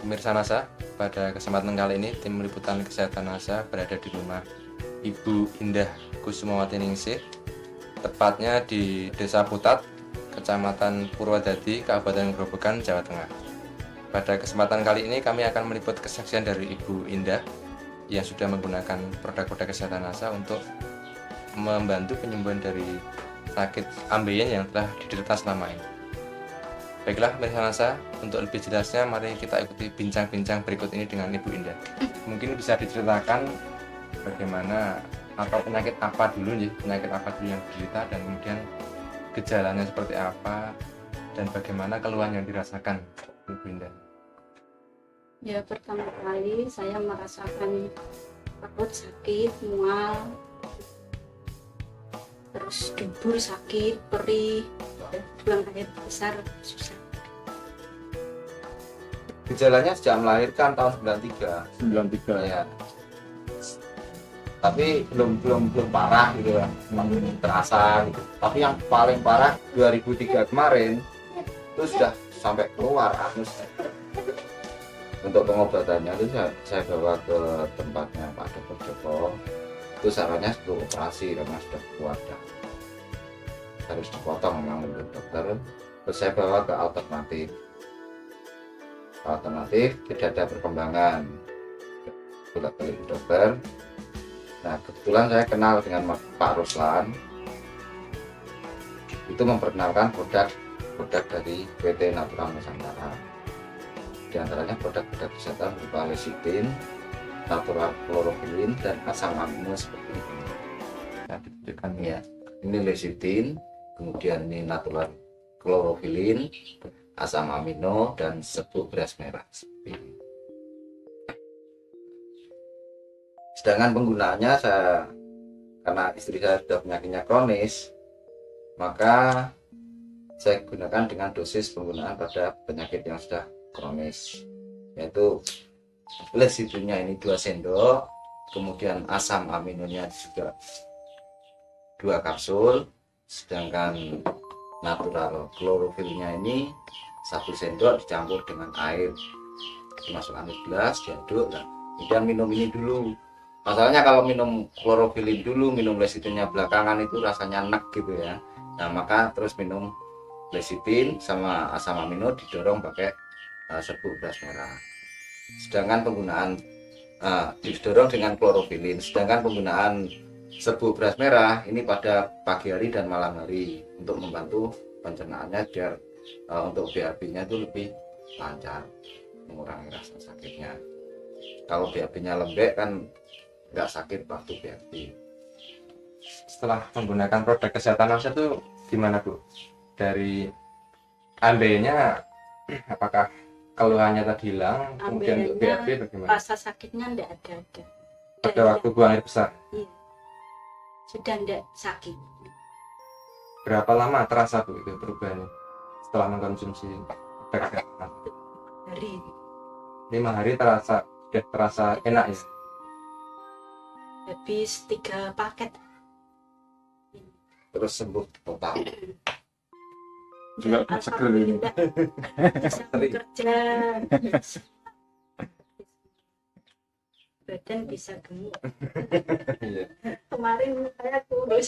Pemirsa NASA, pada kesempatan kali ini tim liputan kesehatan NASA berada di rumah Ibu Indah Kusumawati Ningsih, tepatnya di Desa Putat, Kecamatan Purwodadi, Kabupaten Grobogan, Jawa Tengah. Pada kesempatan kali ini kami akan meliput kesaksian dari Ibu Indah yang sudah menggunakan produk-produk kesehatan NASA untuk membantu penyembuhan dari sakit ambeien yang telah diderita selama ini. Baiklah pemirsa NASA, untuk lebih jelasnya mari kita ikuti bincang-bincang berikut ini dengan Ibu Indah. Mungkin bisa diceritakan bagaimana atau penyakit apa dulu yang diderita, dan kemudian gejalanya seperti apa dan bagaimana keluhan yang dirasakan Ibu Indah. Ya, pertama kali saya merasakan perut sakit, mual, terus dubur sakit, perih, buang air besar susah. Gejalanya sejak melahirkan tahun 93 ya. Tapi belum parah gitu lah, belum terasa gitu. Tapi yang paling parah 2003 kemarin itu sudah sampai keluar anus. Untuk pengobatannya itu saya bawa ke tempatnya Pak Dr. Joko. Itu sarannya sebelum operasi karena sudah keluar dah. Harus dipotong memang menurut dokter. Terus saya bawa ke alternatif tidak ada perkembangan. Bolak-balik dokter. Nah, kebetulan saya kenal dengan Pak Ruslan. Itu memperkenalkan produk dari PT Natural Nusantara. Di antaranya produk-produk kesehatan berupa lecithin, natural chloroquine, dan asam amino seperti ini. Nah, ditunjukkan Ya, ini lecithin, kemudian ini natural chloroquine, asam amino, dan serbuk beras merah seperti ini. Sedangkan penggunaannya karena istri saya sudah penyakitnya kronis, maka saya gunakan dengan dosis penggunaan pada penyakit yang sudah kronis, yaitu lecithinnya ini 2 sendok, kemudian asam aminonya juga 2 kapsul, sedangkan natural chloroquine-nya ini 1 sendok dicampur dengan air, dimasukkan ke gelas, diaduk, nah, kemudian minum ini dulu. Masalahnya kalau minum chloroquine dulu, minum lecithinnya belakangan itu rasanya enak gitu ya. Nah, maka terus minum lecithin sama asam amino didorong pakai serbuk beras merah. Sedangkan penggunaan didorong dengan chloroquine. Sedangkan penggunaan serbuk beras merah ini pada pagi hari dan malam hari untuk membantu pencernaannya biar untuk BAB-nya itu lebih lancar, mengurangi rasa sakitnya. Kalau BAB-nya lembek kan nggak sakit waktu BAB. Setelah menggunakan produk kesehatan NASA itu gimana Bu? Dari ambeinya apakah keluhannya tadi hilang? Kemudian untuk BAB bagaimana? Rasa sakitnya enggak ada. Pada waktu buang air besar Iya. Sudah enggak sakit. berapa lama terasa Bu itu perubahannya setelah mengkonsumsi produk kesehatan? Hari 5 hari sudah terasa enak ya? habis 3 paket. Terus sembuh total. Juga seger ini. Bisa bekerja, badan bisa gemuk. Iya. Kemarin saya kurus.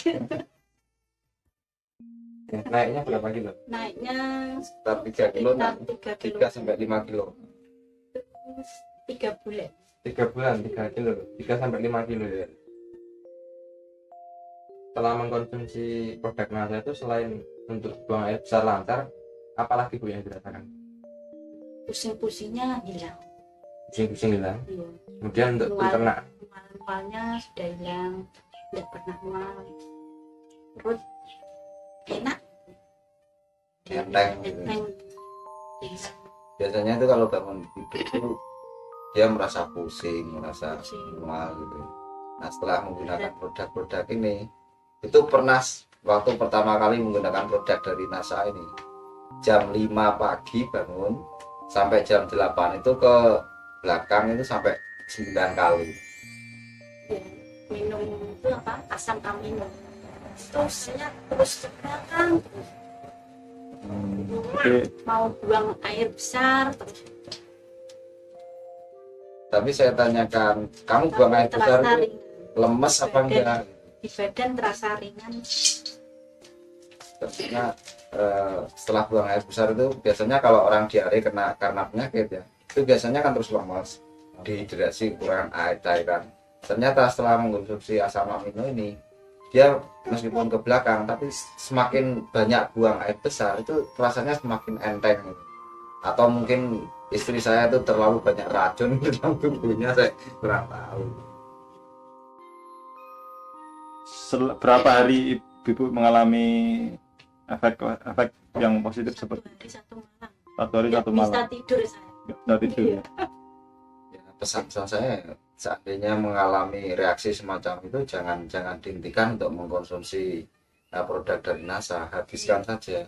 Naiknya berapa kilo? Naiknya Sekitar 3 kilo, sekitar 3 kilo. 3 sampai 5 kilo. 3 bulan. 3 bulan 3 kilo, 3 sampai 5 kilo ya. Setelah mengkonsumsi produk NASA itu selain untuk buang air besar lancar, apalagi Bu yang dirasakan? Pusing-pusingnya hilang. Pusing-pusing hilang. Iya. Kemudian untuk pencernak, Mual-mualnya sudah hilang, tidak pernah mual. Perut enak. Enteng. Enteng. Biasanya itu kalau bangun tidur itu dia merasa pusing, merasa Pusing. mual gitu. Nah, setelah menggunakan produk-produk ini, itu pernah waktu pertama kali menggunakan produk dari NASA ini, jam 5 pagi bangun sampai jam 8 itu ke belakang itu sampai 9 kali. Ya, minum itu apa? Asam amino. Terus saya terus ke belakang, Jadi mau buang air besar terus Tapi saya tanyakan, kamu buang air besar terasa itu ringan lemes apa enggak? di badan, terasa ringan. Tentunya setelah buang air besar itu biasanya kalau orang diare karena penyakit ya, itu biasanya kan terus lemas, dehidrasi, kekurangan air cairan. Ternyata setelah mengkonsumsi asam amino ini, dia meskipun ke belakang tapi semakin banyak buang air besar itu rasanya semakin enteng gitu. Atau mungkin istri saya itu terlalu banyak racun di dalam tubuhnya, saya kurang tahu. Berapa hari ibu mengalami efek yang positif seperti Satu hari 1 malam. satu hari 1 Nggak malam? bisa tidur saya. Nggak bisa tidur ya? Ya, pesan saya seandainya mengalami reaksi semacam itu jangan dihentikan untuk mengkonsumsi produk dari NASA, habiskan saja.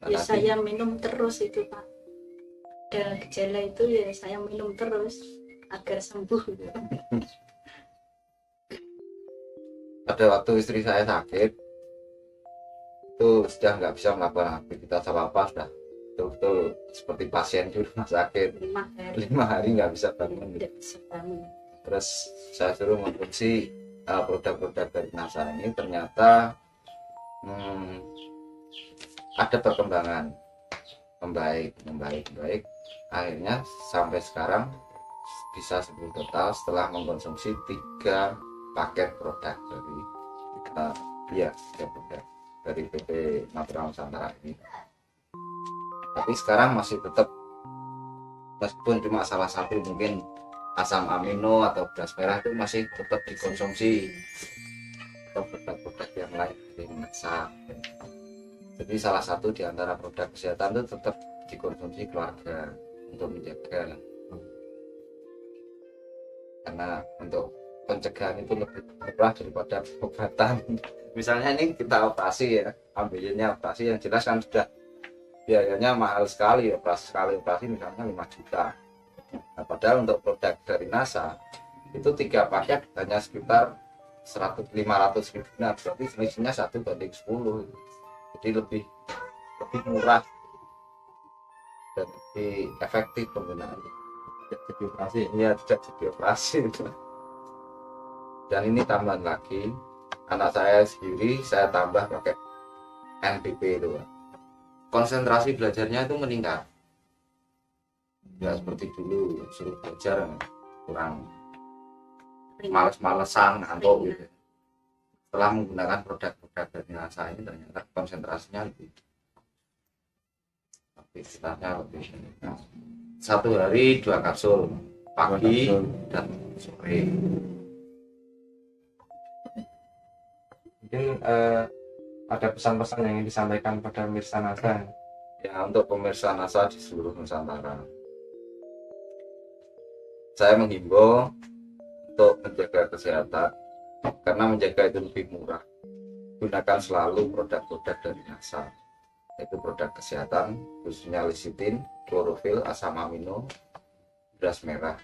Nah, Ya nanti saya minum terus itu Pak. Ada gejala itu ya saya minum terus agar sembuh gitu. pada waktu istri saya sakit itu sudah nggak bisa melakukan aktivitas apa-apa, sudah betul-betul seperti pasien di rumah sakit, 5 hari nggak bisa bangun gitu. Tidak bisa bangun. Terus saya suruh mengkonsumsi produk-produk dari NASA ini, ternyata ada perkembangan, membaik. Akhirnya sampai sekarang bisa sembuh total setelah mengkonsumsi 3 paket produk dari ya 3 produk dari PP Natural Nusantara ini. Tapi sekarang masih tetap, meskipun cuma salah satu mungkin asam amino atau beras merah itu masih tetap dikonsumsi, atau produk-produk yang lain dari NASA. Jadi salah satu di antara produk kesehatan itu tetap dikonsumsi keluarga untuk menjaga, karena untuk pencegahan itu lebih murah daripada pengobatan. Misalnya ini kita operasi ya, ambilnya operasi yang jelas kan sudah biayanya mahal sekali, sekali operasi misalnya 5 juta. Nah, padahal untuk produk dari NASA itu 3 paket hanya sekitar 500 ribu, nah berarti selisihnya 1:10. Jadi lebih murah dan lebih efektif penggunaannya. Jadi operasi. Ya tidak jadi operasi itu. Dan ini tambahan lagi, anak saya sendiri saya tambah pakai NPP itu, konsentrasi belajarnya itu meningkat. Ya seperti dulu suruh belajar kurang males-malesan, ngantuk gitu. Setelah menggunakan produk-produk dari NASA ini ternyata konsentrasinya lebih, aktivitasnya lebih meningkat. 1 hari 2 kapsul, pagi dan sore. Mungkin ada pesan-pesan yang ingin disampaikan pada pemirsa NASA. Ya, untuk pemirsa NASA di seluruh Nusantara, saya menghimbau untuk menjaga kesehatan, karena menjaga itu lebih murah. Gunakan selalu produk-produk dari NASA, yaitu produk kesehatan khususnya lecithin, klorofil, asam amino, beras merah.